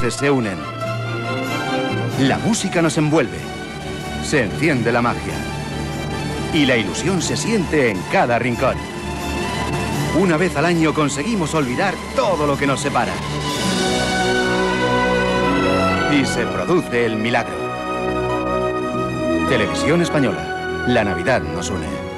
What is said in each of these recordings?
se unen. La música nos envuelve. Se enciende la magia. Y la ilusión se siente en cada rincón. Una vez al año conseguimos olvidar todo lo que nos separa. Y se produce el milagro. Televisión Española. La Navidad nos une.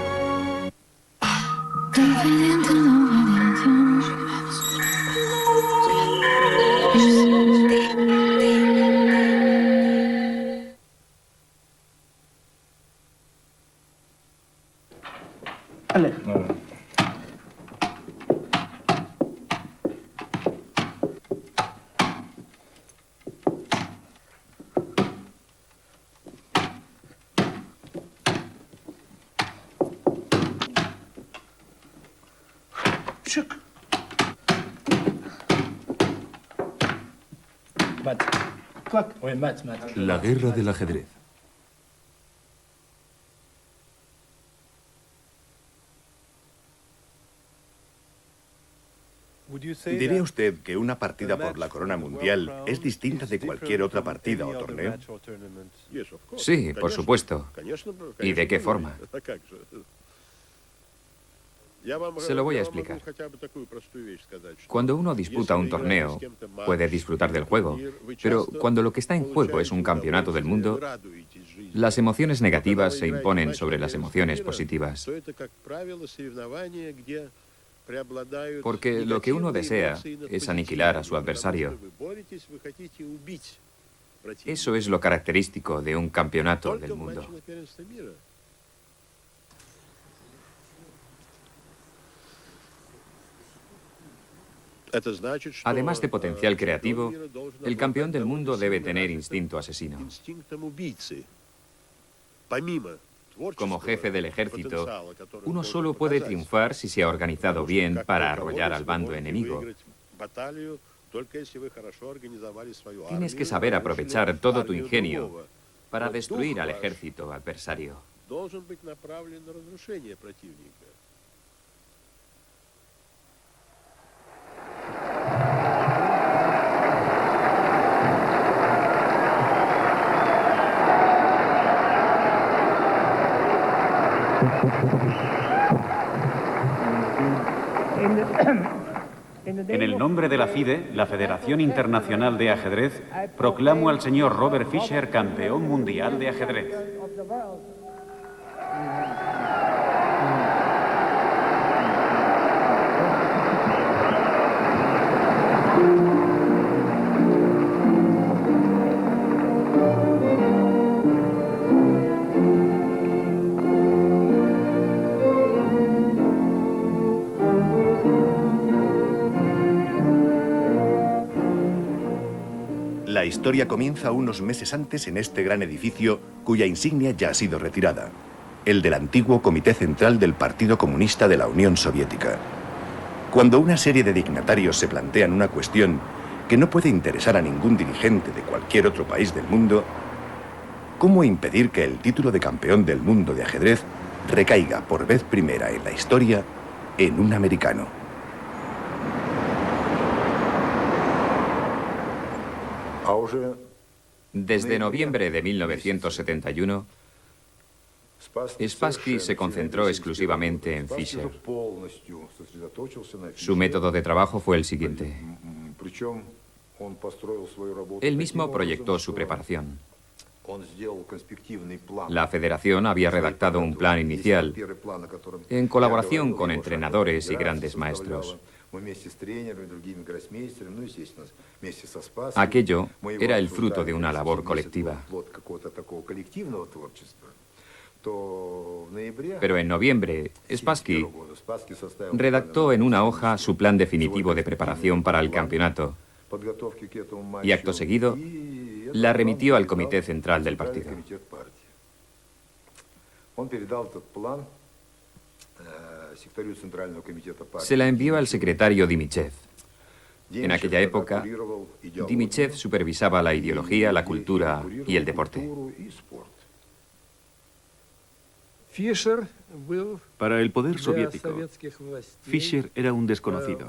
La guerra del ajedrez. ¿Diría usted que una partida por la corona mundial es distinta de cualquier otra partida o torneo? Sí, por supuesto. ¿Y de qué forma? Se lo voy a explicar. Cuando uno disputa un torneo, puede disfrutar del juego, pero cuando lo que está en juego es un campeonato del mundo, las emociones negativas se imponen sobre las emociones positivas. Porque lo que uno desea es aniquilar a su adversario. Eso es lo característico de un campeonato del mundo. Además de potencial creativo, el campeón del mundo debe tener instinto asesino. Como jefe del ejército, uno solo puede triunfar si se ha organizado bien para arrollar al bando enemigo. Tienes que saber aprovechar todo tu ingenio para destruir al ejército adversario. En el nombre de la FIDE, la Federación Internacional de Ajedrez, proclamo al señor Robert Fischer campeón mundial de ajedrez. La historia comienza unos meses antes en este gran edificio cuya insignia ya ha sido retirada, el del antiguo Comité Central del Partido Comunista de la Unión Soviética. Cuando una serie de dignatarios se plantean una cuestión que no puede interesar a ningún dirigente de cualquier otro país del mundo, ¿cómo impedir que el título de campeón del mundo de ajedrez recaiga por vez primera en la historia en un americano? Desde noviembre de 1971, Spassky se concentró exclusivamente en Fischer. Su método de trabajo fue el siguiente. Él mismo proyectó su preparación. La federación había redactado un plan inicial en colaboración con entrenadores y grandes maestros. Aquello era el fruto de una labor colectiva. Pero en noviembre, Spassky redactó en una hoja su plan definitivo de preparación para el campeonato y acto seguido la remitió al Comité Central del partido. Se la envió al secretario Dimichev. En aquella época, Dimichev supervisaba la ideología, la cultura y el deporte. Para el poder soviético, Fischer era un desconocido.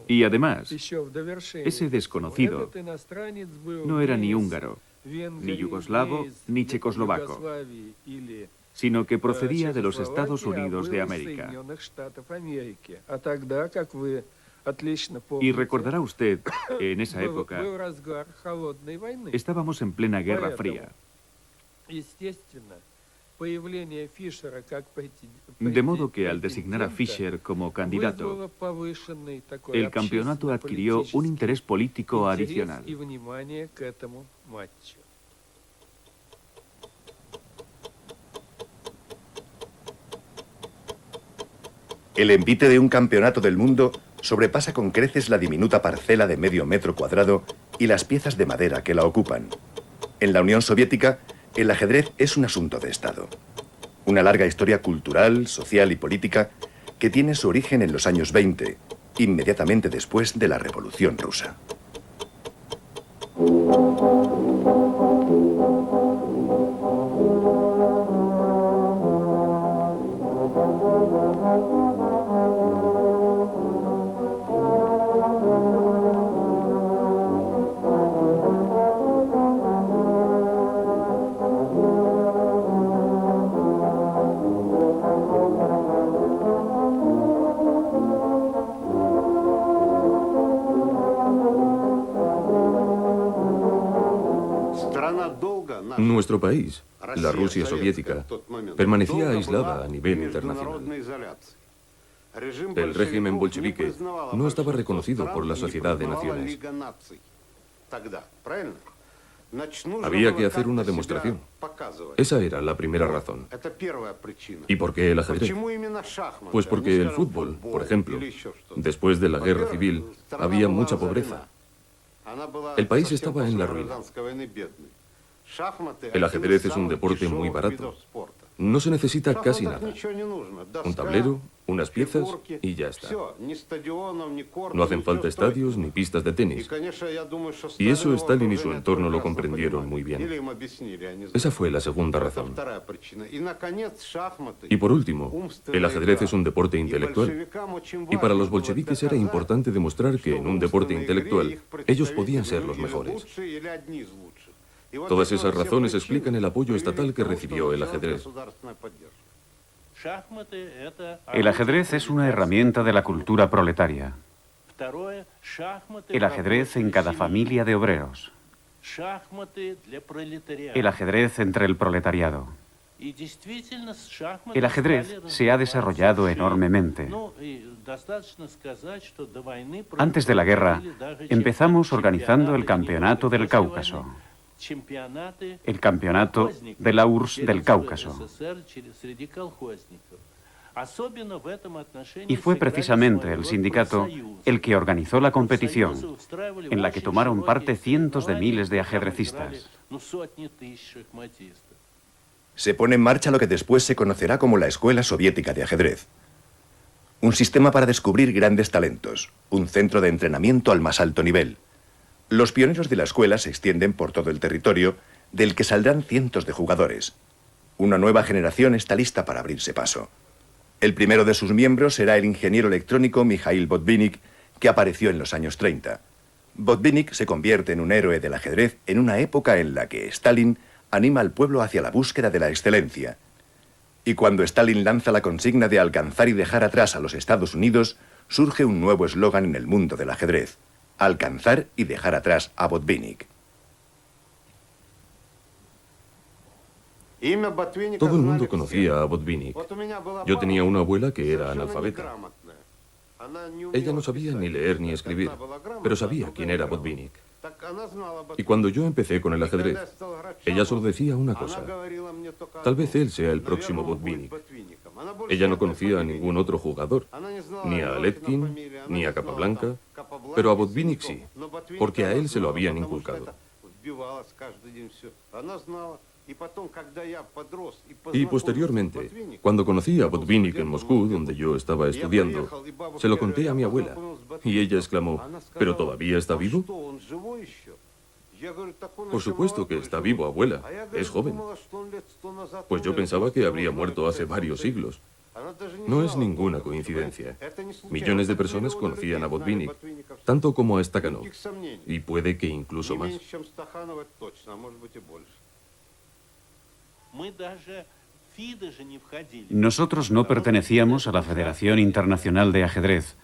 Y además, ese desconocido no era ni húngaro, ni yugoslavo, ni checoslovaco, sino que procedía de los Estados Unidos de América. Y recordará usted que en esa época estábamos en plena Guerra Fría. De modo que al designar a Fischer como candidato, el campeonato adquirió un interés político adicional. El envite de un campeonato del mundo sobrepasa con creces la diminuta parcela de medio metro cuadrado y las piezas de madera que la ocupan. En la Unión Soviética, el ajedrez es un asunto de Estado. Una larga historia cultural, social y política que tiene su origen en los años 20, inmediatamente después de la Revolución Rusa. Nuestro país, la Rusia soviética, permanecía aislada a nivel internacional. El régimen bolchevique no estaba reconocido por la Sociedad de Naciones. Había que hacer una demostración. Esa era la primera razón. ¿Y por qué el ajedrez? Pues porque el fútbol, por ejemplo, después de la guerra civil, había mucha pobreza. El país estaba en la ruina. El ajedrez es un deporte muy barato. No se necesita casi nada. Un tablero, unas piezas y ya está. No hacen falta estadios ni pistas de tenis. Y eso Stalin y su entorno lo comprendieron muy bien. Esa fue la segunda razón. Y por último, el ajedrez es un deporte intelectual. Y para los bolcheviques era importante demostrar que en un deporte intelectual ellos podían ser los mejores. Todas esas razones explican el apoyo estatal que recibió el ajedrez. El ajedrez es una herramienta de la cultura proletaria. El ajedrez en cada familia de obreros. El ajedrez entre el proletariado. El ajedrez se ha desarrollado enormemente. Antes de la guerra, empezamos organizando el Campeonato del Cáucaso. El campeonato de la URSS del Cáucaso. Y fue precisamente el sindicato el que organizó la competición, en la que tomaron parte cientos de miles de ajedrecistas. Se pone en marcha lo que después se conocerá como la Escuela Soviética de Ajedrez. Un sistema para descubrir grandes talentos, un centro de entrenamiento al más alto nivel. Los pioneros de la escuela se extienden por todo el territorio, del que saldrán cientos de jugadores. Una nueva generación está lista para abrirse paso. El primero de sus miembros será el ingeniero electrónico Mikhail Botvinnik, que apareció en los años 30. Botvinnik se convierte en un héroe del ajedrez en una época en la que Stalin anima al pueblo hacia la búsqueda de la excelencia. Y cuando Stalin lanza la consigna de alcanzar y dejar atrás a los Estados Unidos, surge un nuevo eslogan en el mundo del ajedrez: alcanzar y dejar atrás a Botvinnik. Todo el mundo conocía a Botvinnik. Yo tenía una abuela que era analfabeta. Ella no sabía ni leer ni escribir, pero sabía quién era Botvinnik. Y cuando yo empecé con el ajedrez, ella solo decía una cosa: tal vez él sea el próximo Botvinnik. Ella no conocía a ningún otro jugador, ni a Aletkin, ni a Capablanca, pero a Botvinnik sí, porque a él se lo habían inculcado. Y posteriormente, cuando conocí a Botvinnik en Moscú, donde yo estaba estudiando, se lo conté a mi abuela, y ella exclamó: ¿pero todavía está vivo? Por supuesto que está vivo, abuela, es joven. Pues yo pensaba que habría muerto hace varios siglos. No es ninguna coincidencia. Millones de personas conocían a Botvinnik, tanto como a Stakhanov, y puede que incluso más. Nosotros no pertenecíamos a la Federación Internacional de Ajedrez,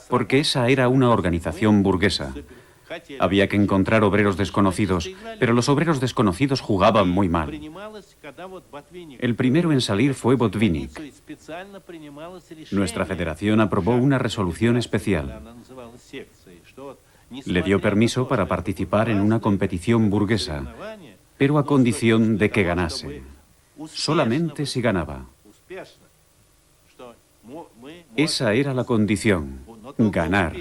porque esa era una organización burguesa. Había que encontrar obreros desconocidos, pero los obreros desconocidos jugaban muy mal. El primero en salir fue Botvinnik. Nuestra federación aprobó una resolución especial. Le dio permiso para participar en una competición burguesa, pero a condición de que ganase. Solamente si ganaba. Esa era la condición, ganar.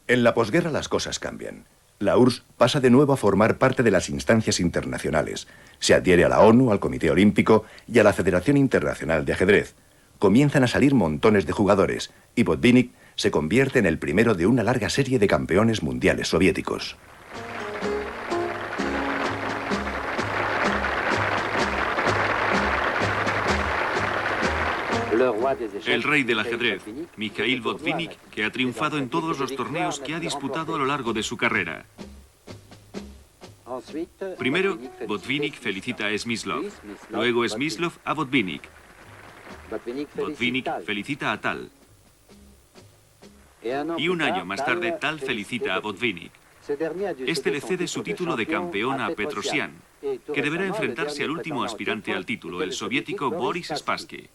En la posguerra las cosas cambian. La URSS pasa de nuevo a formar parte de las instancias internacionales. Se adhiere a la ONU, al Comité Olímpico y a la Federación Internacional de Ajedrez. Comienzan a salir montones de jugadores y Botvinnik se convierte en el primero de una larga serie de campeones mundiales soviéticos. El rey del ajedrez, Mikhail Botvinnik, que ha triunfado en todos los torneos que ha disputado a lo largo de su carrera. Primero, Botvinnik felicita a Smyslov, luego Smyslov a Botvinnik. Botvinnik felicita a Tal. Y un año más tarde, Tal felicita a Botvinnik. Este le cede su título de campeón a Petrosian, que deberá enfrentarse al último aspirante al título, el soviético Boris Spassky.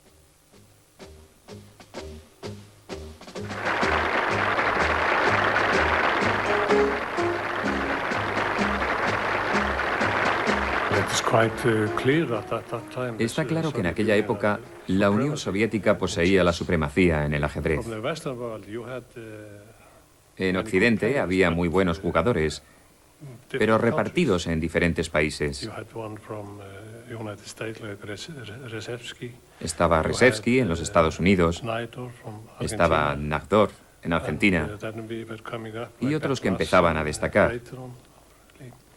Está claro que en aquella época la Unión Soviética poseía la supremacía en el ajedrez. En Occidente había muy buenos jugadores, pero repartidos en diferentes países. Estaba Rzeszewski en los Estados Unidos, estaba Najdorf en Argentina y otros que empezaban a destacar,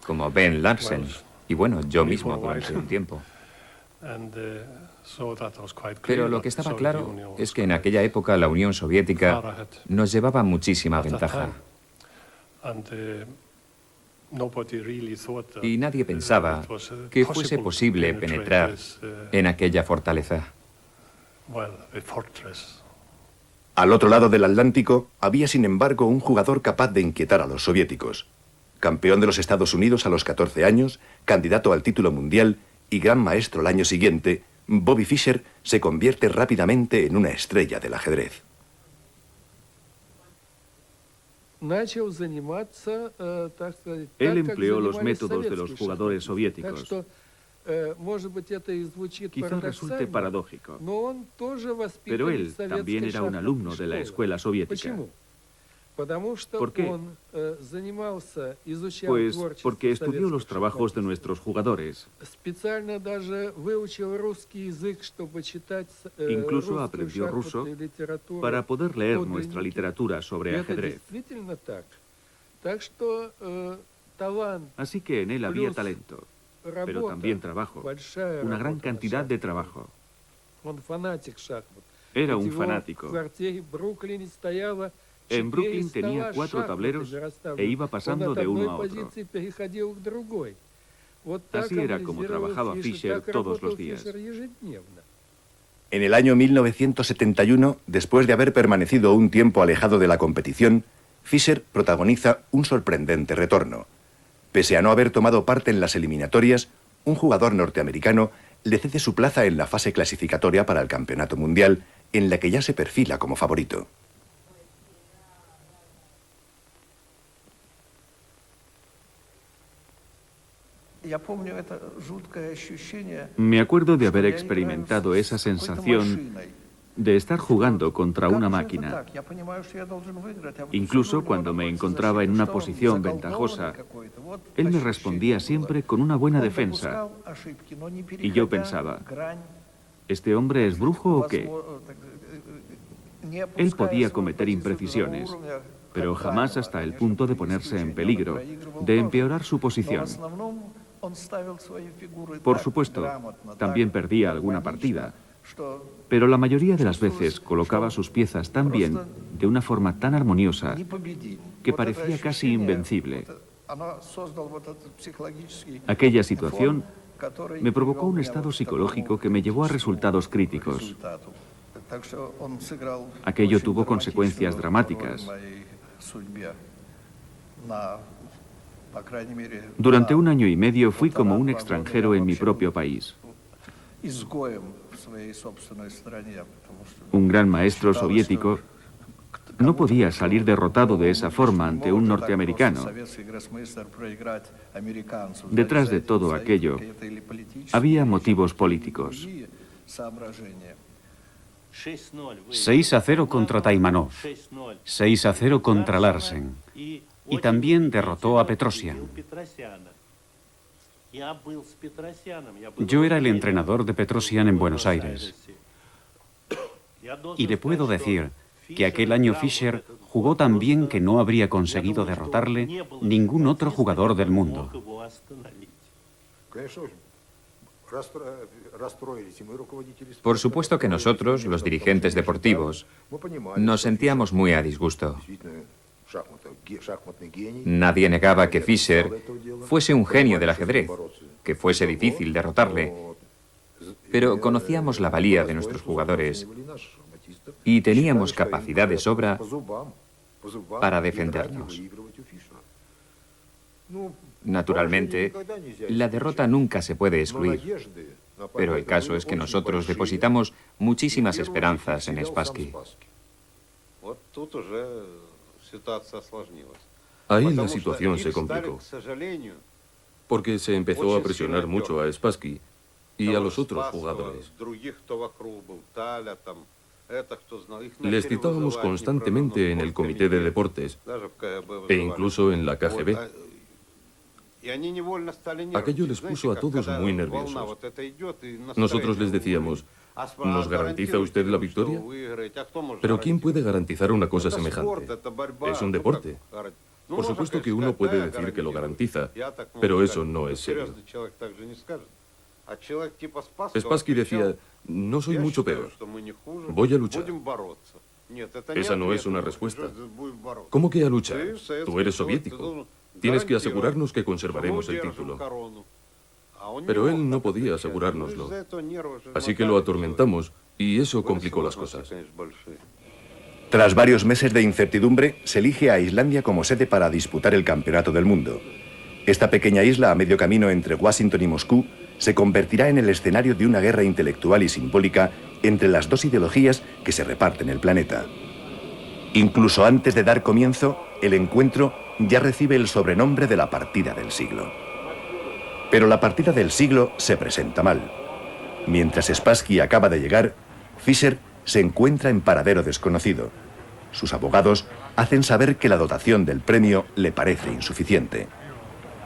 como Ben Larsen. Y bueno, yo mismo durante un tiempo. Pero lo que estaba claro es que en aquella época la Unión Soviética nos llevaba muchísima ventaja. Y nadie pensaba que fuese posible penetrar en aquella fortaleza. Al otro lado del Atlántico había sin embargo un jugador capaz de inquietar a los soviéticos. Campeón de los Estados Unidos a los 14 años, candidato al título mundial y gran maestro el año siguiente, Bobby Fischer se convierte rápidamente en una estrella del ajedrez. Él empleó los métodos de los jugadores soviéticos. Quizá resulte paradójico, pero él también era un alumno de la escuela soviética. ¿Por qué? Pues porque estudió los trabajos de nuestros jugadores. Incluso aprendió ruso para poder leer nuestra literatura sobre ajedrez. Así que en él había talento, pero también trabajo, una gran cantidad de trabajo. Era un fanático. En Brooklyn tenía 4 tableros e iba pasando de uno a otro. Así era como trabajaba Fischer todos los días. En el año 1971, después de haber permanecido un tiempo alejado de la competición, Fischer protagoniza un sorprendente retorno. Pese a no haber tomado parte en las eliminatorias, un jugador norteamericano le cede su plaza en la fase clasificatoria para el Campeonato Mundial, en la que ya se perfila como favorito. Me acuerdo de haber experimentado esa sensación de estar jugando contra una máquina. Incluso cuando me encontraba en una posición ventajosa, él me respondía siempre con una buena defensa. Y yo pensaba, ¿este hombre es brujo o qué? Él podía cometer imprecisiones, pero jamás hasta el punto de ponerse en peligro, de empeorar su posición. Por supuesto, también perdía alguna partida, Pero la mayoría de las veces colocaba sus piezas tan bien, de una forma tan armoniosa, que parecía casi invencible. Aquella situación me provocó un estado psicológico que me llevó a resultados críticos. Aquello tuvo consecuencias dramáticas. Durante 1 año y medio fui como un extranjero en mi propio país. Un gran maestro soviético no podía salir derrotado de esa forma ante un norteamericano. Detrás de todo aquello había motivos políticos. 6-0 contra Taimanov, 6-0 contra Larsen. Y también derrotó a Petrosian. Yo era el entrenador de Petrosian en Buenos Aires. Y le puedo decir que aquel año Fischer jugó tan bien que no habría conseguido derrotarle ningún otro jugador del mundo. Por supuesto que nosotros, los dirigentes deportivos, nos sentíamos muy a disgusto. Nadie negaba que Fischer fuese un genio del ajedrez, que fuese difícil derrotarle, pero conocíamos la valía de nuestros jugadores y teníamos capacidad de sobra para defendernos. Naturalmente, la derrota nunca se puede excluir, pero el caso es que nosotros depositamos muchísimas esperanzas en Spassky. Ahí la situación se complicó, porque se empezó a presionar mucho a Spassky y a los otros jugadores. Les citábamos constantemente en el comité de deportes e incluso en la KGB. Aquello les puso a todos muy nerviosos. Nosotros les decíamos, ¿nos garantiza usted la victoria? Pero ¿quién puede garantizar una cosa semejante? Es un deporte. Por supuesto que uno puede decir que lo garantiza, pero eso no es serio. Spassky decía, no soy mucho peor, voy a luchar. Esa no es una respuesta. ¿Cómo que a luchar? Tú eres soviético. Tienes que asegurarnos que conservaremos el título. Pero él no podía asegurárnoslo. Así que lo atormentamos y eso complicó las cosas. Tras varios meses de incertidumbre, se elige a Islandia como sede para disputar el Campeonato del Mundo. Esta pequeña isla a medio camino entre Washington y Moscú se convertirá en el escenario de una guerra intelectual y simbólica entre las dos ideologías que se reparten el planeta. Incluso antes de dar comienzo, el encuentro ya recibe el sobrenombre de la partida del siglo. Pero la partida del siglo se presenta mal. Mientras Spassky acaba de llegar, Fischer se encuentra en paradero desconocido. Sus abogados hacen saber que la dotación del premio le parece insuficiente.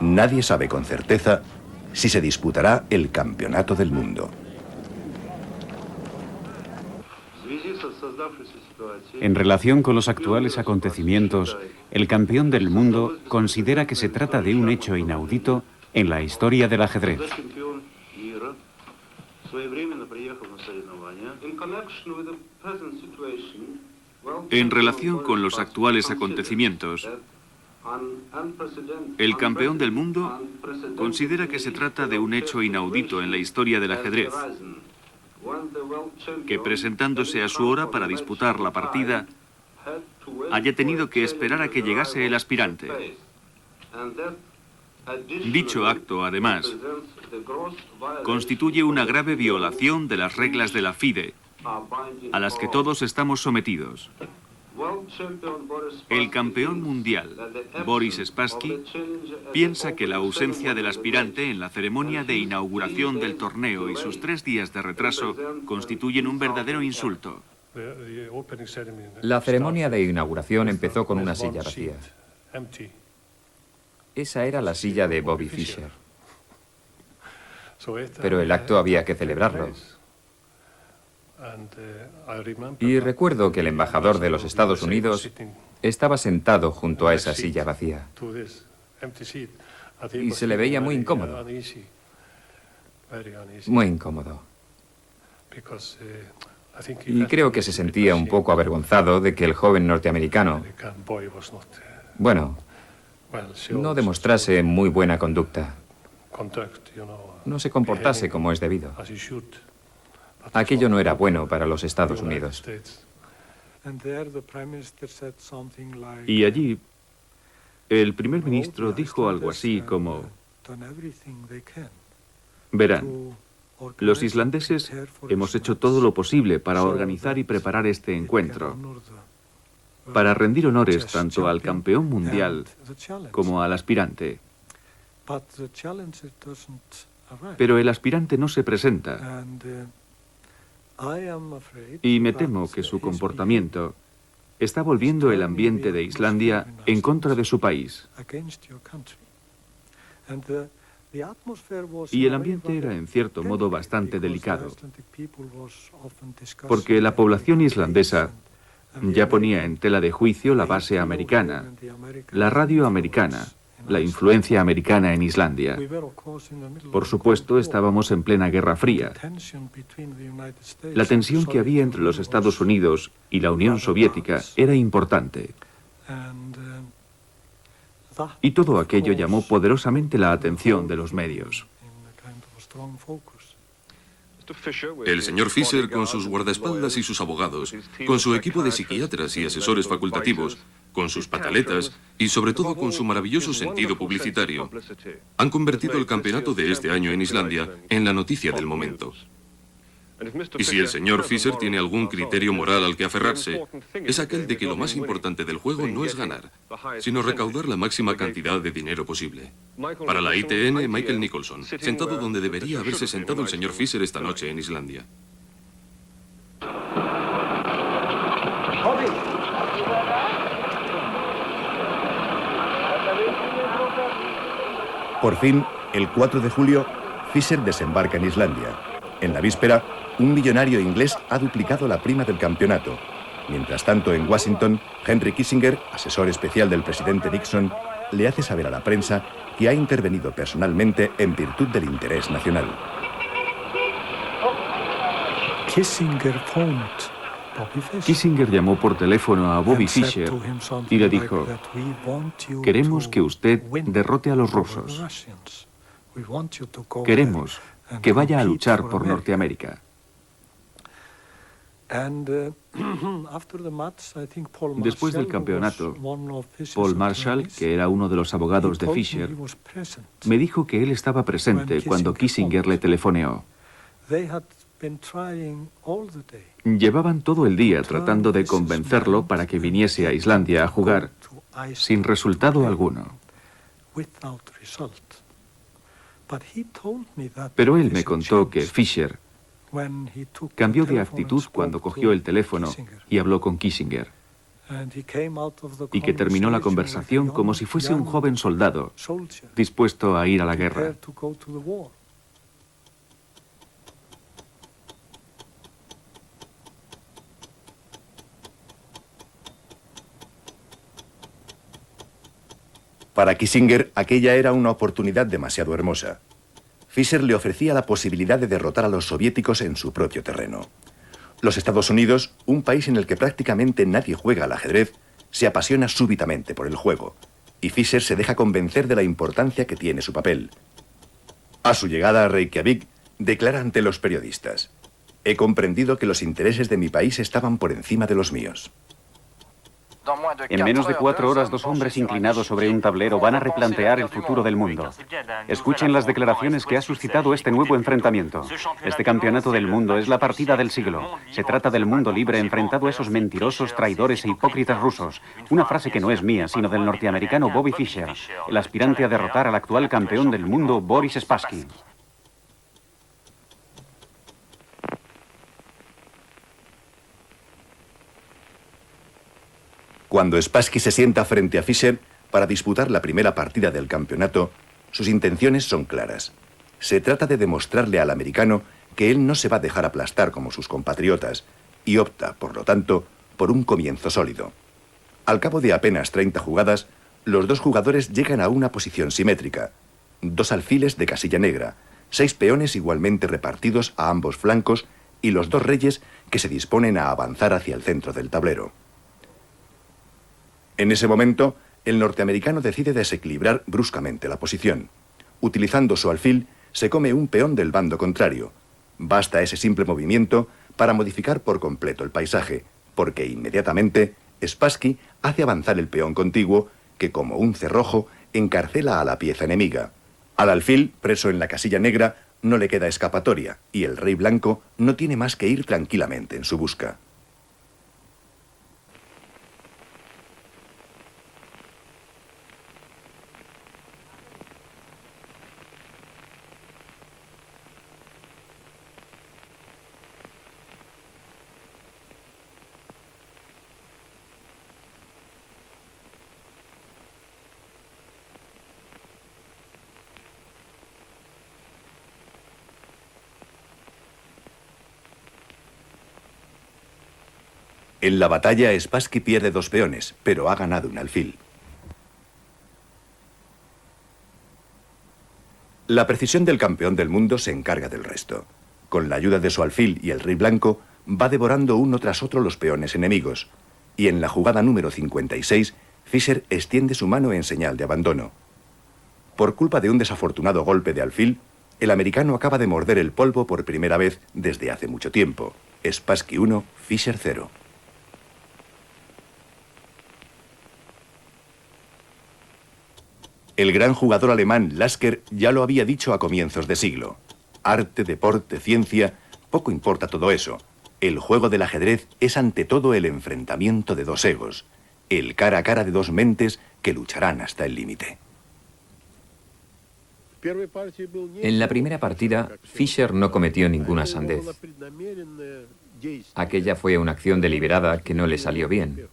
Nadie sabe con certeza si se disputará el Campeonato del Mundo. En relación con los actuales acontecimientos, el campeón del mundo considera que se trata de un hecho inaudito en la historia del ajedrez. En relación con los actuales acontecimientos, el campeón del mundo considera que se trata de un hecho inaudito en la historia del ajedrez, que presentándose a su hora para disputar la partida, haya tenido que esperar a que llegase el aspirante. Dicho acto, además, constituye una grave violación de las reglas de la FIDE, a las que todos estamos sometidos. El campeón mundial, Boris Spassky, piensa que la ausencia del aspirante en la ceremonia de inauguración del torneo y sus 3 días de retraso constituyen un verdadero insulto. La ceremonia de inauguración empezó con una silla vacía. Esa era la silla de Bobby Fischer. Pero el acto había que celebrarlo. Y recuerdo que el embajador de los Estados Unidos estaba sentado junto a esa silla vacía. Y se le veía muy incómodo. Muy incómodo. Y creo que se sentía un poco avergonzado de que el joven norteamericano, bueno, no demostrase muy buena conducta, no se comportase como es debido. Aquello no era bueno para los Estados Unidos. Y allí, el primer ministro dijo algo así como: verán, los islandeses hemos hecho todo lo posible para organizar y preparar este encuentro, para rendir honores tanto al campeón mundial como al aspirante. Pero el aspirante no se presenta. Y me temo que su comportamiento está volviendo el ambiente de Islandia en contra de su país. Y el ambiente era, en cierto modo, bastante delicado, porque la población islandesa ya ponía en tela de juicio la base americana, la radio americana, la influencia americana en Islandia. Por supuesto, estábamos en plena Guerra Fría. La tensión que había entre los Estados Unidos y la Unión Soviética era importante. Y todo aquello llamó poderosamente la atención de los medios. El señor Fisher, con sus guardaespaldas y sus abogados, con su equipo de psiquiatras y asesores facultativos, con sus pataletas y sobre todo con su maravilloso sentido publicitario, han convertido el campeonato de este año en Islandia en la noticia del momento. Y si el señor Fisher tiene algún criterio moral al que aferrarse, es aquel de que lo más importante del juego no es ganar, sino recaudar la máxima cantidad de dinero posible. Para la ITN, Michael Nicholson, sentado donde debería haberse sentado el señor Fisher esta noche en Islandia. Por fin, el 4 de julio, Fisher desembarca en Islandia. En la víspera, un millonario inglés ha duplicado la prima del campeonato. Mientras tanto, en Washington, Henry Kissinger, asesor especial del presidente Nixon, le hace saber a la prensa que ha intervenido personalmente en virtud del interés nacional. Kissinger llamó por teléfono a Bobby Fischer y le dijo: queremos que usted derrote a los rusos. Queremos que vaya a luchar por Norteamérica. Después del campeonato, Paul Marshall, que era uno de los abogados de Fischer, me dijo que él estaba presente cuando Kissinger le telefoneó. Llevaban todo el día tratando de convencerlo para que viniese a Islandia a jugar, sin resultado alguno. Pero él me contó que Fischer cambió de actitud cuando cogió el teléfono y habló con Kissinger, y que terminó la conversación como si fuese un joven soldado dispuesto a ir a la guerra. Para Kissinger, aquella era una oportunidad demasiado hermosa. Fisher le ofrecía la posibilidad de derrotar a los soviéticos en su propio terreno. Los Estados Unidos, un país en el que prácticamente nadie juega al ajedrez, se apasiona súbitamente por el juego, y Fisher se deja convencer de la importancia que tiene su papel. A su llegada a Reykjavik, declara ante los periodistas: he comprendido que los intereses de mi país estaban por encima de los míos. En menos de 4 horas, 2 hombres inclinados sobre un tablero van a replantear el futuro del mundo. Escuchen las declaraciones que ha suscitado este nuevo enfrentamiento. Este campeonato del mundo es la partida del siglo. Se trata del mundo libre enfrentado a esos mentirosos, traidores e hipócritas rusos. Una frase que no es mía, sino del norteamericano Bobby Fischer, el aspirante a derrotar al actual campeón del mundo, Boris Spassky. Cuando Spassky se sienta frente a Fischer para disputar la primera partida del campeonato, sus intenciones son claras. Se trata de demostrarle al americano que él no se va a dejar aplastar como sus compatriotas y opta, por lo tanto, por un comienzo sólido. Al cabo de apenas 30 jugadas, los dos jugadores llegan a una posición simétrica. 2 alfiles de casilla negra, 6 peones igualmente repartidos a ambos flancos y los dos reyes que se disponen a avanzar hacia el centro del tablero. En ese momento, el norteamericano decide desequilibrar bruscamente la posición. Utilizando su alfil, se come un peón del bando contrario. Basta ese simple movimiento para modificar por completo el paisaje, porque inmediatamente Spassky hace avanzar el peón contiguo que, como un cerrojo, encarcela a la pieza enemiga. Al alfil, preso en la casilla negra, no le queda escapatoria, y el rey blanco no tiene más que ir tranquilamente en su busca. En la batalla, Spassky pierde 2 peones, pero ha ganado un alfil. La precisión del campeón del mundo se encarga del resto. Con la ayuda de su alfil y el rey blanco, va devorando uno tras otro los peones enemigos. Y en la jugada número 56, Fischer extiende su mano en señal de abandono. Por culpa de un desafortunado golpe de alfil, el americano acaba de morder el polvo por primera vez desde hace mucho tiempo. Spassky 1, Fischer 0. El gran jugador alemán Lasker ya lo había dicho a comienzos de siglo. Arte, deporte, ciencia, poco importa todo eso. El juego del ajedrez es ante todo el enfrentamiento de 2 egos, el cara a cara de 2 mentes que lucharán hasta el límite. En la primera partida, Fischer no cometió ninguna sandez. Aquella fue una acción deliberada que no le salió bien.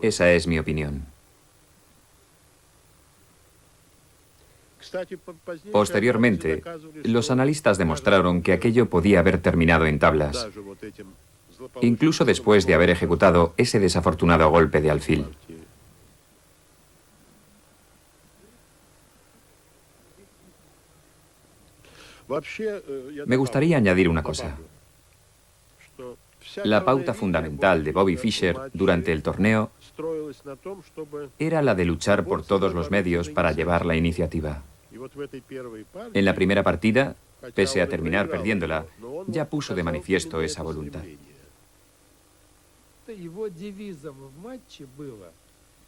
Esa es mi opinión. Posteriormente, los analistas demostraron que aquello podía haber terminado en tablas, incluso después de haber ejecutado ese desafortunado golpe de alfil. Me gustaría añadir una cosa. La pauta fundamental de Bobby Fischer durante el torneo era la de luchar por todos los medios para llevar la iniciativa. En la primera partida, pese a terminar perdiéndola, ya puso de manifiesto esa voluntad.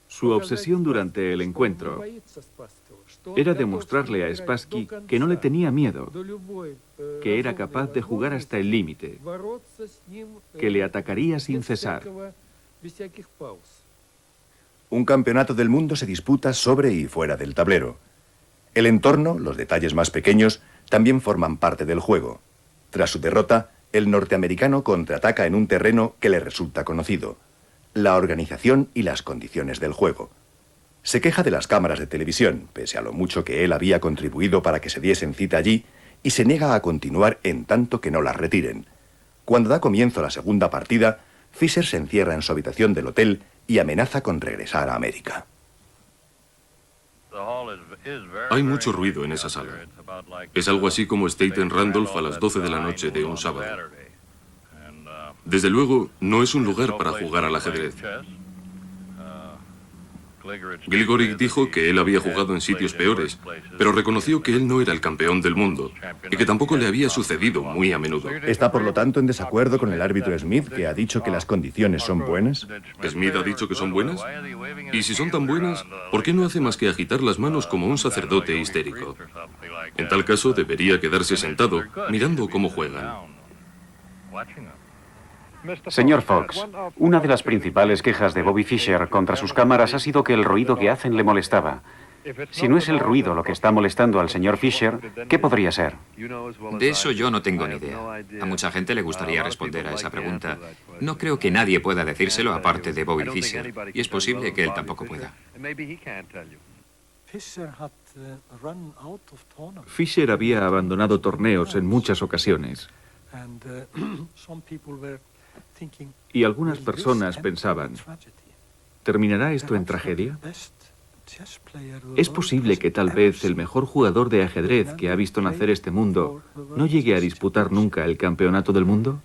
Su obsesión durante el encuentro era demostrarle a Spassky que no le tenía miedo, que era capaz de jugar hasta el límite, que le atacaría sin cesar. Un campeonato del mundo se disputa sobre y fuera del tablero. El entorno, los detalles más pequeños, también forman parte del juego. Tras su derrota, el norteamericano contraataca en un terreno que le resulta conocido: la organización y las condiciones del juego. Se queja de las cámaras de televisión, pese a lo mucho que él había contribuido para que se diesen cita allí, y se niega a continuar en tanto que no las retiren. Cuando da comienzo la segunda partida, Fischer se encierra en su habitación del hotel y amenaza con regresar a América. Hay mucho ruido en esa sala. Es algo así como State and Randolph a las 12 de la noche de un sábado. Desde luego, no es un lugar para jugar al ajedrez. Gligoric dijo que él había jugado en sitios peores, pero reconoció que él no era el campeón del mundo y que tampoco le había sucedido muy a menudo. ¿Está por lo tanto en desacuerdo con el árbitro Smith, que ha dicho que las condiciones son buenas? ¿Smith ha dicho que son buenas? Y si son tan buenas, ¿por qué no hace más que agitar las manos como un sacerdote histérico? En tal caso, debería quedarse sentado, mirando cómo juegan. Señor Fox, una de las principales quejas de Bobby Fischer contra sus cámaras ha sido que el ruido que hacen le molestaba. Si no es el ruido lo que está molestando al señor Fischer, ¿qué podría ser? De eso yo no tengo ni idea. A mucha gente le gustaría responder a esa pregunta. No creo que nadie pueda decírselo aparte de Bobby Fischer, y es posible que él tampoco pueda. Fischer había abandonado torneos en muchas ocasiones. Y algunas personas pensaban, ¿terminará esto en tragedia? ¿Es posible que tal vez el mejor jugador de ajedrez que ha visto nacer este mundo no llegue a disputar nunca el campeonato del mundo?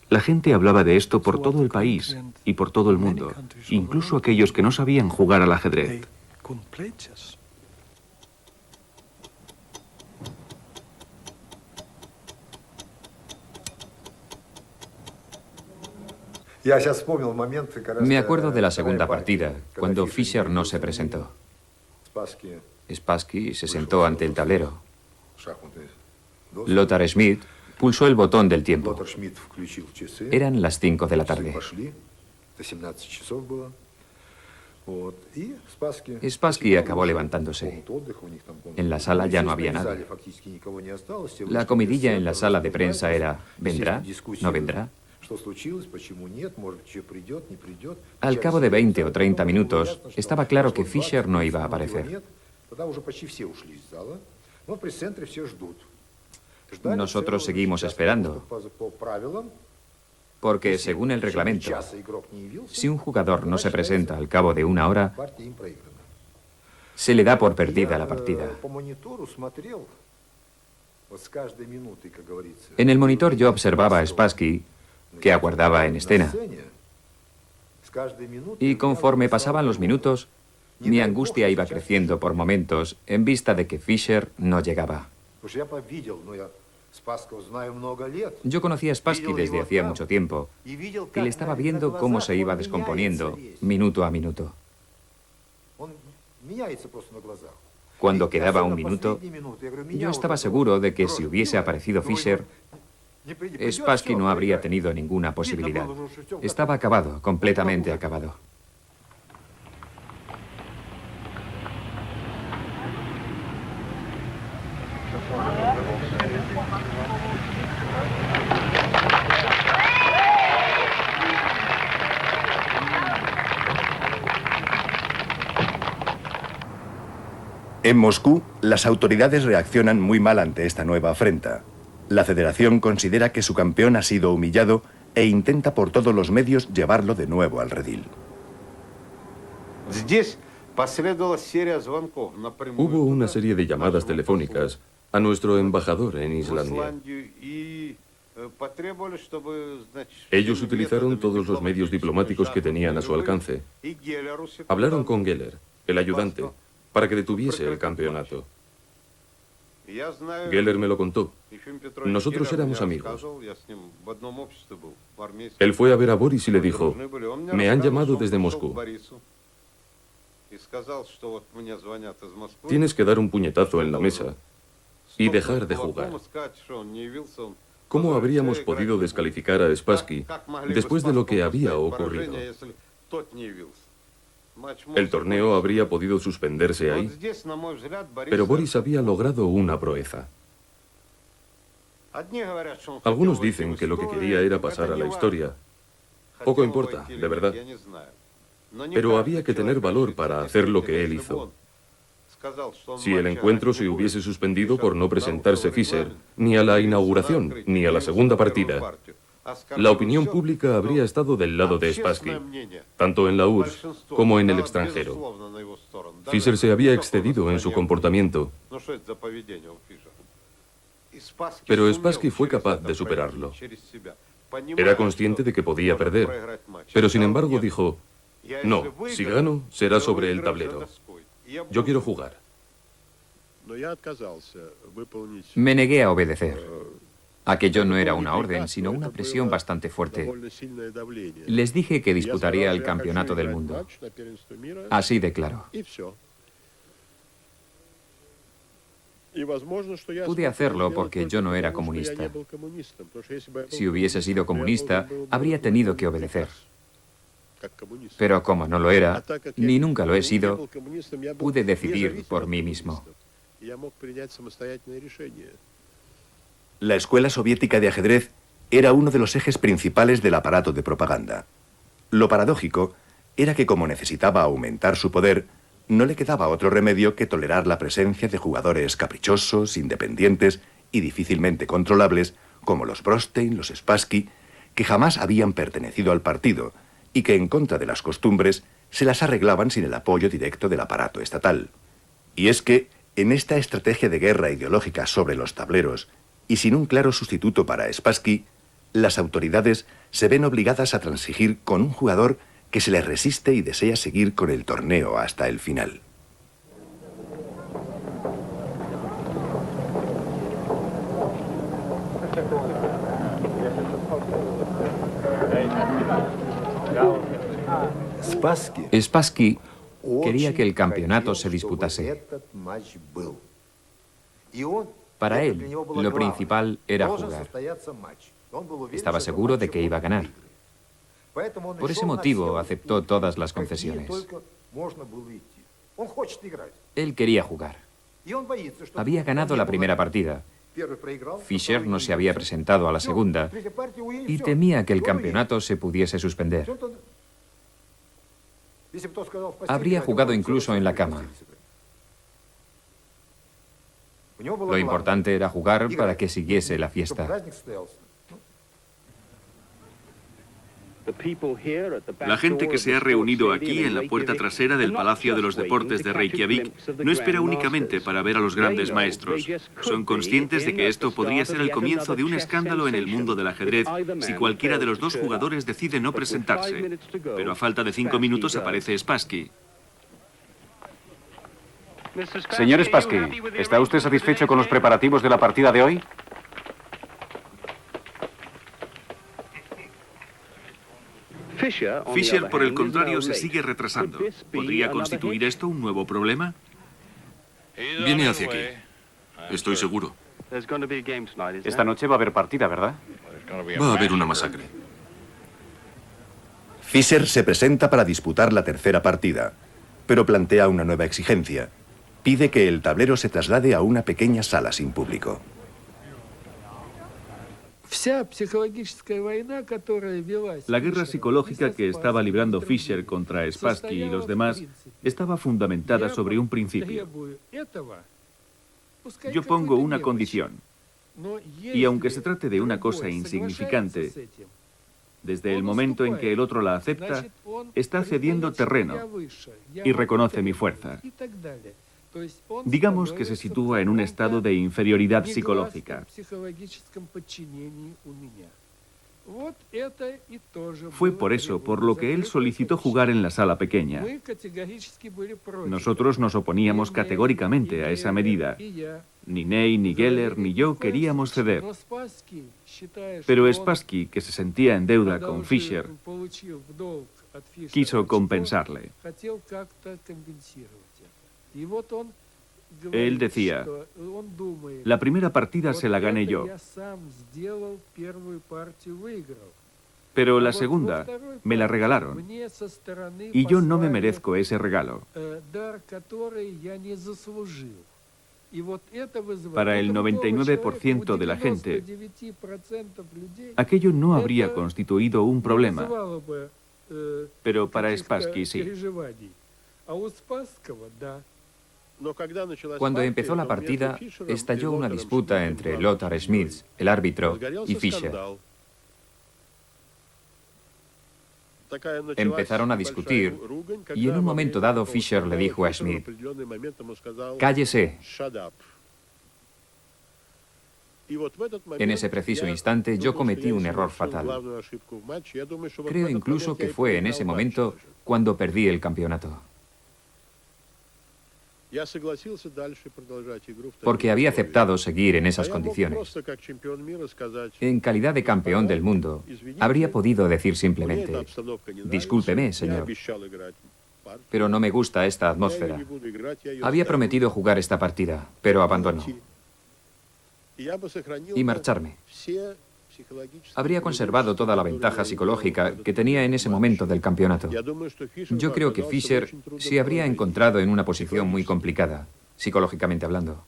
La gente hablaba de esto por todo el país y por todo el mundo, incluso aquellos que no sabían jugar al ajedrez. Me acuerdo de la segunda partida, cuando Fischer no se presentó. Spassky se sentó ante el tablero. Lothar Schmidt pulsó el botón del tiempo. Eran las 5 de la tarde. Spassky acabó levantándose. En la sala ya no había nada. La comidilla en la sala de prensa era: ¿vendrá? ¿No vendrá? Al cabo de 20 o 30 minutos, estaba claro que Fischer no iba a aparecer. Nosotros seguimos esperando, porque según el reglamento, si un jugador no se presenta al cabo de 1 hora, se le da por perdida la partida. En el monitor yo observaba a Spassky, que aguardaba en escena. Y conforme pasaban los minutos, mi angustia iba creciendo por momentos en vista de que Fischer no llegaba. Yo conocía a Spassky desde hacía mucho tiempo y le estaba viendo cómo se iba descomponiendo minuto a minuto. Cuando quedaba 1 minuto, yo estaba seguro de que si hubiese aparecido Fischer, Spassky no habría tenido ninguna posibilidad. Estaba acabado, completamente acabado. En Moscú, las autoridades reaccionan muy mal ante esta nueva afrenta. La federación considera que su campeón ha sido humillado e intenta por todos los medios llevarlo de nuevo al redil. Hubo una serie de llamadas telefónicas a nuestro embajador en Islandia. Ellos utilizaron todos los medios diplomáticos que tenían a su alcance. Hablaron con Geller, el ayudante, para que detuviese el campeonato. Geller me lo contó. Nosotros éramos amigos. Él fue a ver a Boris y le dijo: me han llamado desde Moscú. Tienes que dar un puñetazo en la mesa y dejar de jugar. ¿Cómo habríamos podido descalificar a Spassky después de lo que había ocurrido? El torneo habría podido suspenderse ahí, pero Boris había logrado una proeza. Algunos dicen que lo que quería era pasar a la historia. Poco importa, de verdad. Pero había que tener valor para hacer lo que él hizo. Si el encuentro se hubiese suspendido por no presentarse Fischer, ni a la inauguración, ni a la segunda partida, la opinión pública habría estado del lado de Spassky, tanto en la URSS como en el extranjero. Fischer se había excedido en su comportamiento, pero Spassky fue capaz de superarlo. Era consciente de que podía perder, pero sin embargo dijo: no, si gano, será sobre el tablero. Yo quiero jugar. Me negué a obedecer. Aquello no era una orden, sino una presión bastante fuerte. Les dije que disputaría el campeonato del mundo. Así de claro. Pude hacerlo porque yo no era comunista. Si hubiese sido comunista, habría tenido que obedecer. Pero como no lo era, ni nunca lo he sido, pude decidir por mí mismo. La escuela soviética de ajedrez era uno de los ejes principales del aparato de propaganda. Lo paradójico era que, como necesitaba aumentar su poder, no le quedaba otro remedio que tolerar la presencia de jugadores caprichosos, independientes y difícilmente controlables, como los Brostein, los Spassky, que jamás habían pertenecido al partido y que, en contra de las costumbres, se las arreglaban sin el apoyo directo del aparato estatal. Y es que, en esta estrategia de guerra ideológica sobre los tableros, y sin un claro sustituto para Spassky, las autoridades se ven obligadas a transigir con un jugador que se les resiste y desea seguir con el torneo hasta el final. Spassky quería que el campeonato se disputase. Para él, lo principal era jugar. Estaba seguro de que iba a ganar. Por ese motivo aceptó todas las concesiones. Él quería jugar. Había ganado la primera partida. Fischer no se había presentado a la segunda y temía que el campeonato se pudiese suspender. Habría jugado incluso en la cama. Lo importante era jugar para que siguiese la fiesta. La gente que se ha reunido aquí en la puerta trasera del Palacio de los Deportes de Reykjavik no espera únicamente para ver a los grandes maestros. Son conscientes de que esto podría ser el comienzo de un escándalo en el mundo del ajedrez si cualquiera de los dos jugadores decide no presentarse. Pero a falta de 5 minutos aparece Spassky. Señor Spassky, ¿está usted satisfecho con los preparativos de la partida de hoy? Fischer, por el contrario, se sigue retrasando. ¿Podría constituir esto un nuevo problema? Viene hacia aquí. Estoy seguro. Esta noche va a haber partida, ¿verdad? Va a haber una masacre. Fischer se presenta para disputar la tercera partida, pero plantea una nueva exigencia. Pide que el tablero se traslade a una pequeña sala sin público. La guerra psicológica que estaba librando Fischer contra Spassky y los demás estaba fundamentada sobre un principio. Yo pongo una condición, y aunque se trate de una cosa insignificante, desde el momento en que el otro la acepta, está cediendo terreno y reconoce mi fuerza. Digamos que se sitúa en un estado de inferioridad psicológica. Fue por eso por lo que él solicitó jugar en la sala pequeña. Nosotros nos oponíamos categóricamente a esa medida. Ni Ney, ni Geller, ni yo queríamos ceder. Pero Spassky, que se sentía en deuda con Fischer, quiso compensarle. Él decía, la primera partida se la gané yo, pero la segunda me la regalaron, y yo no me merezco ese regalo. Para el 99% de la gente, aquello no habría constituido un problema, pero para Spassky sí. Cuando empezó la partida, estalló una disputa entre Lothar Schmitz, el árbitro, y Fischer. Empezaron a discutir y en un momento dado Fischer le dijo a Schmitz: «Cállese». En ese preciso instante yo cometí un error fatal. Creo incluso que fue en ese momento cuando perdí el campeonato. Porque había aceptado seguir en esas condiciones. En calidad de campeón del mundo, habría podido decir simplemente: «Discúlpeme, señor, pero no me gusta esta atmósfera. Había prometido jugar esta partida, pero abandonó. Y marcharme». Habría conservado toda la ventaja psicológica que tenía en ese momento del campeonato. Yo creo que Fischer se habría encontrado en una posición muy complicada, psicológicamente hablando.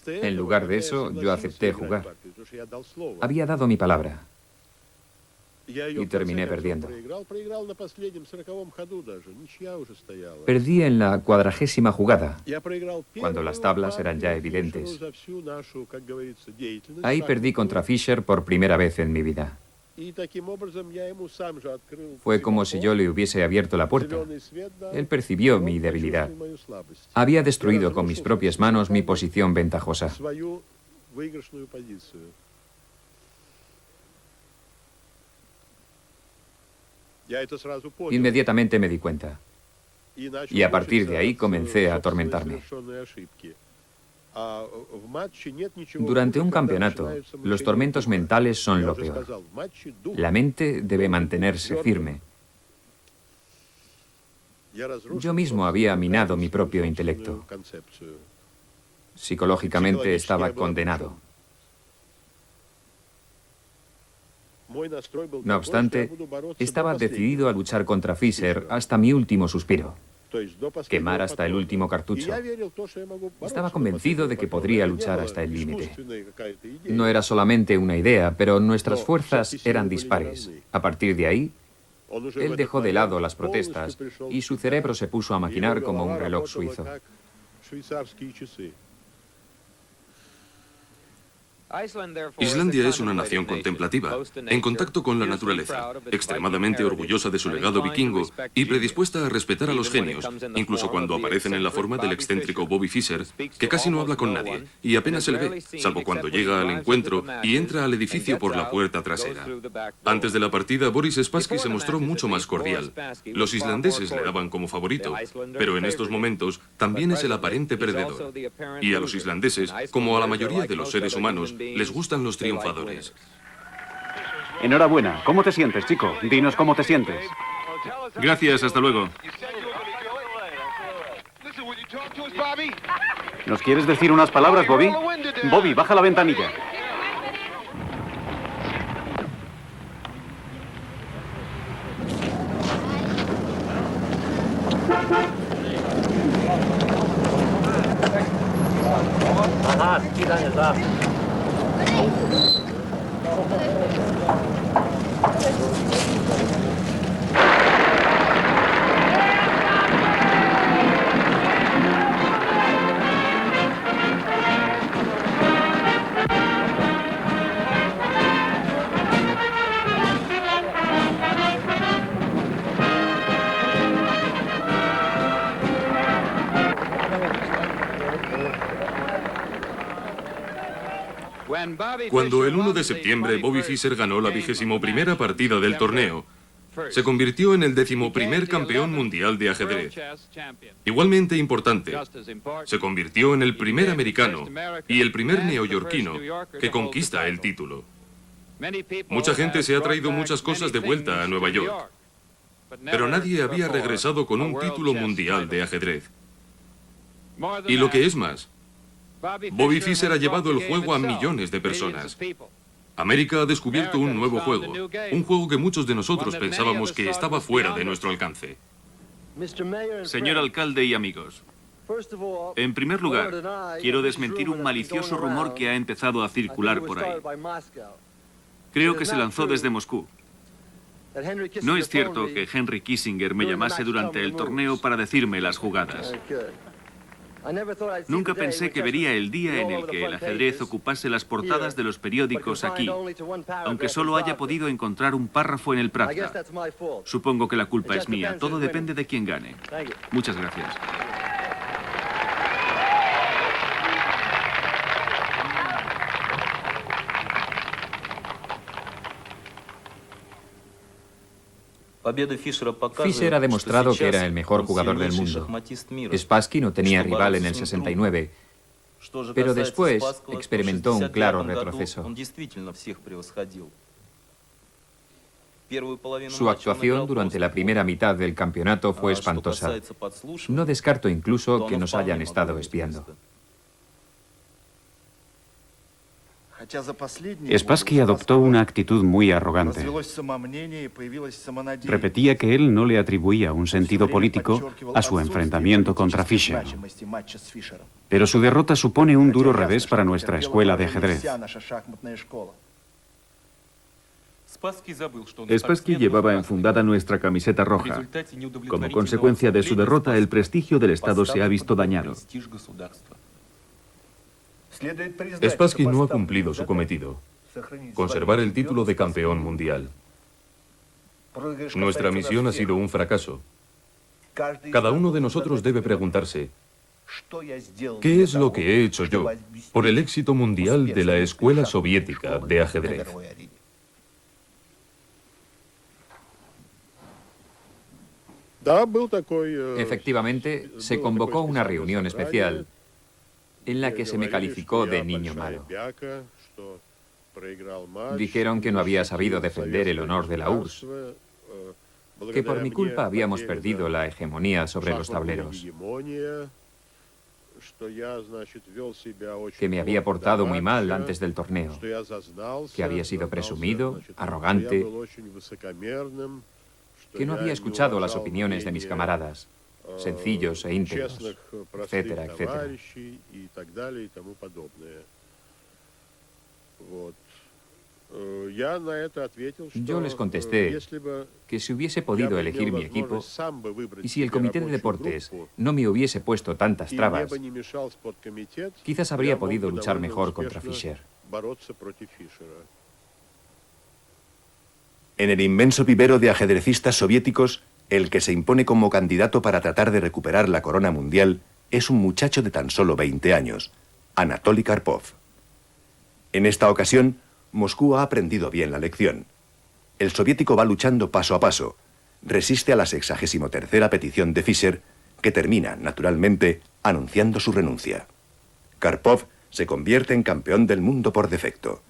En lugar de eso, yo acepté jugar. Había dado mi palabra. Y terminé perdiendo. Perdí en la 40ª jugada, cuando las tablas eran ya evidentes. Ahí perdí contra Fischer por primera vez en mi vida. Fue como si yo le hubiese abierto la puerta. Él percibió mi debilidad. Había destruido con mis propias manos mi posición ventajosa. Inmediatamente me di cuenta. Y a partir de ahí comencé a atormentarme. Durante un campeonato, los tormentos mentales son lo peor. La mente debe mantenerse firme. Yo mismo había minado mi propio intelecto. Psicológicamente estaba condenado. No obstante, estaba decidido a luchar contra Fischer hasta mi último suspiro. Quemar hasta el último cartucho. Estaba convencido de que podría luchar hasta el límite. No era solamente una idea, pero nuestras fuerzas eran dispares. A partir de ahí, él dejó de lado las protestas y su cerebro se puso a maquinar como un reloj suizo. Islandia es una nación contemplativa, en contacto con la naturaleza, extremadamente orgullosa de su legado vikingo y predispuesta a respetar a los genios, incluso cuando aparecen en la forma del excéntrico Bobby Fischer, que casi no habla con nadie y apenas se le ve, salvo cuando llega al encuentro y entra al edificio por la puerta trasera. Antes de la partida, Boris Spassky se mostró mucho más cordial. Los islandeses le daban como favorito, pero en estos momentos también es el aparente perdedor. Y a los islandeses, como a la mayoría de los seres humanos, les gustan los triunfadores. Enhorabuena. ¿Cómo te sientes, chico? Dinos cómo te sientes. Gracias, hasta luego. ¿Nos quieres decir unas palabras, Bobby? Bobby, baja la ventanilla. Cuando el 1 de septiembre Bobby Fischer ganó la 21ª partida del torneo, se convirtió en el 11º campeón mundial de ajedrez. Igualmente importante, se convirtió en el primer americano y el primer neoyorquino que conquista el título. Mucha gente se ha traído muchas cosas de vuelta a Nueva York, pero nadie había regresado con un título mundial de ajedrez. Y lo que es más, Bobby Fischer ha llevado el juego a millones de personas. América ha descubierto un nuevo juego, un juego que muchos de nosotros pensábamos que estaba fuera de nuestro alcance. Señor alcalde y amigos, en primer lugar, quiero desmentir un malicioso rumor que ha empezado a circular por ahí. Creo que se lanzó desde Moscú. No es cierto que Henry Kissinger me llamase durante el torneo para decirme las jugadas. Nunca pensé que vería el día en el que el ajedrez ocupase las portadas de los periódicos aquí, aunque solo haya podido encontrar un párrafo en el Pravda. Supongo que la culpa es mía. Todo depende de quién gane. Muchas gracias. Fischer ha demostrado que era el mejor jugador del mundo. Spassky no tenía rival en el 69, pero después experimentó un claro retroceso. Su actuación durante la primera mitad del campeonato fue espantosa. No descarto incluso que nos hayan estado espiando. Spassky adoptó una actitud muy arrogante. Repetía que él no le atribuía un sentido político a su enfrentamiento contra Fischer. Pero su derrota supone un duro revés para nuestra escuela de ajedrez. Spassky llevaba enfundada nuestra camiseta roja. Como consecuencia de su derrota, el prestigio del Estado se ha visto dañado. Spassky no ha cumplido su cometido. conservar el título de campeón mundial. Nuestra misión ha sido un fracaso. Cada uno de nosotros debe preguntarse, ¿qué es lo que he hecho yo por el éxito mundial de la Escuela Soviética de Ajedrez? Efectivamente, se convocó una reunión especial en la que se me calificó de niño malo. Dijeron que no había sabido defender el honor de la URSS, que por mi culpa habíamos perdido la hegemonía sobre los tableros, que me había portado muy mal antes del torneo, que había sido presumido, arrogante, que no había escuchado las opiniones de mis camaradas, sencillos e íntegros, etcétera, etcétera. Yo les contesté que si hubiese podido elegir mi equipo y si el comité de deportes no me hubiese puesto tantas trabas, quizás habría podido luchar mejor contra Fischer. En el inmenso vivero de ajedrecistas soviéticos, el que se impone como candidato para tratar de recuperar la corona mundial es un muchacho de tan solo 20 años, Anatoly Karpov. En esta ocasión, Moscú ha aprendido bien la lección. El soviético va luchando paso a paso, resiste a la 63ª petición de Fischer, que termina, naturalmente, anunciando su renuncia. Karpov se convierte en campeón del mundo por defecto.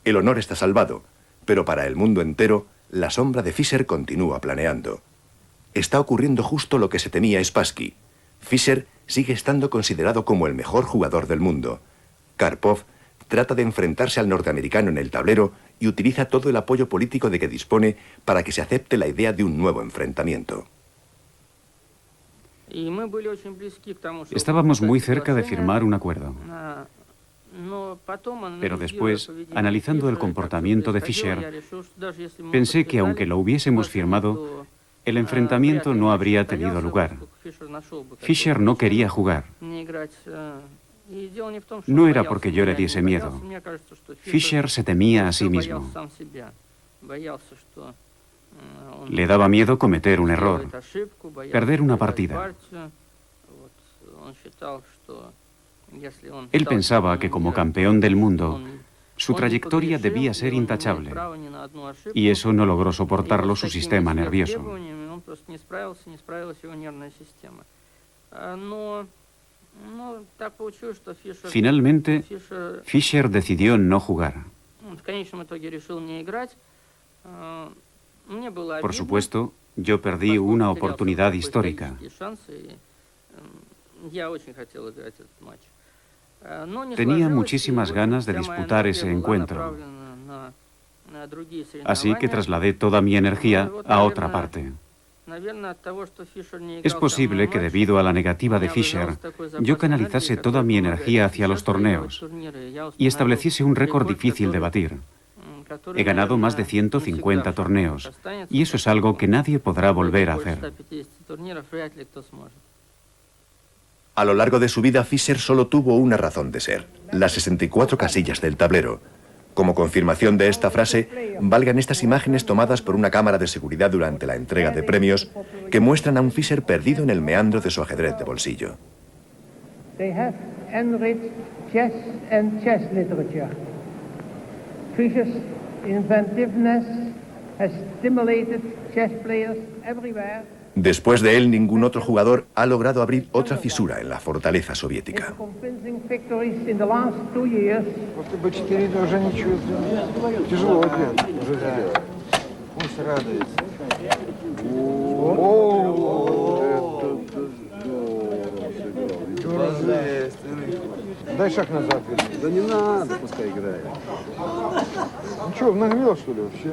El honor está salvado, pero para el mundo entero, la sombra de Fischer continúa planeando. Está ocurriendo justo lo que se temía Spassky. Fischer sigue estando considerado como el mejor jugador del mundo. Karpov trata de enfrentarse al norteamericano en el tablero y utiliza todo el apoyo político de que dispone para que se acepte la idea de un nuevo enfrentamiento. Estábamos muy cerca de firmar un acuerdo. Pero después, analizando el comportamiento de Fischer, pensé que aunque lo hubiésemos firmado, el enfrentamiento no habría tenido lugar. Fischer no quería jugar. No era porque yo le diese miedo. Fischer se temía a sí mismo. Le daba miedo cometer un error, perder una partida. Él pensaba que como campeón del mundo, su trayectoria debía ser intachable, y eso no logró soportarlo su sistema nervioso. Finalmente, Fischer decidió no jugar. Por supuesto, yo perdí una oportunidad histórica. Tenía muchísimas ganas de disputar ese encuentro, así que trasladé toda mi energía a otra parte. Es posible que debido a la negativa de Fischer, yo canalizase toda mi energía hacia los torneos y estableciese un récord difícil de batir. He ganado más de 150 torneos y eso es algo que nadie podrá volver a hacer. A lo largo de su vida, Fischer solo tuvo una razón de ser, las 64 casillas del tablero. Como confirmación de esta frase, valgan estas imágenes tomadas por una cámara de seguridad durante la entrega de premios que muestran a un Fischer perdido en el meandro de su ajedrez de bolsillo. They have enriched chess and chess literature. Fischer's inventiveness has stimulated chess players everywhere. Después de él, ningún otro jugador ha logrado abrir otra fisura en la fortaleza soviética. Дай шаг назад. Да не надо, пускай играет. Ну что, нагрел, что ли, вообще?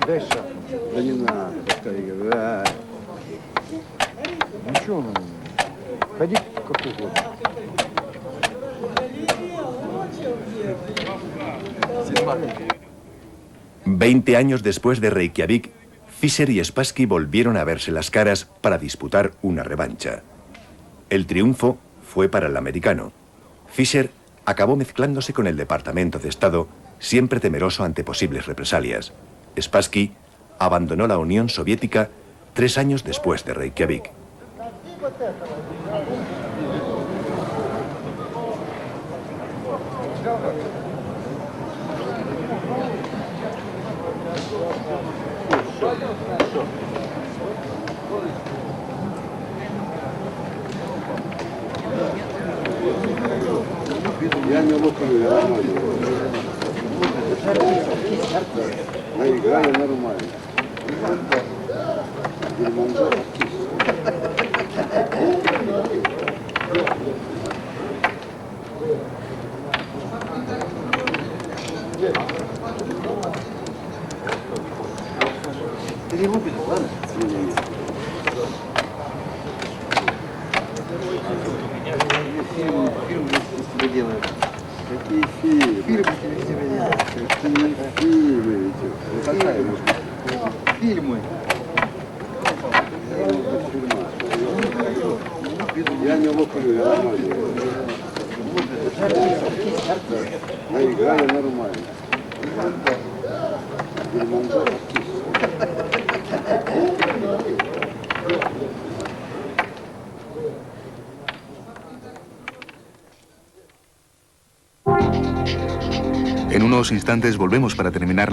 Дай шаг. Да не надо, пускай играет. Ну что, ходи как угодно. 20 años después de Reykjavik, Fischer y Spassky volvieron a verse las caras para disputar una revancha. El triunfo fue para el americano. Fisher acabó mezclándose con el Departamento de Estado, siempre temeroso ante posibles represalias. Spassky abandonó la Unión Soviética 3 años después de Reykjavik. Я не лопаю, я нормально. Я играю нормально. Перевыпили, ладно? Фильмы из тебя делают. Какие фильмы? Фильмы из тебя делают. Какие фильмы? Фильмы. Я не лопаю, я нормально. Я играю нормально. En unos instantes volvemos para terminar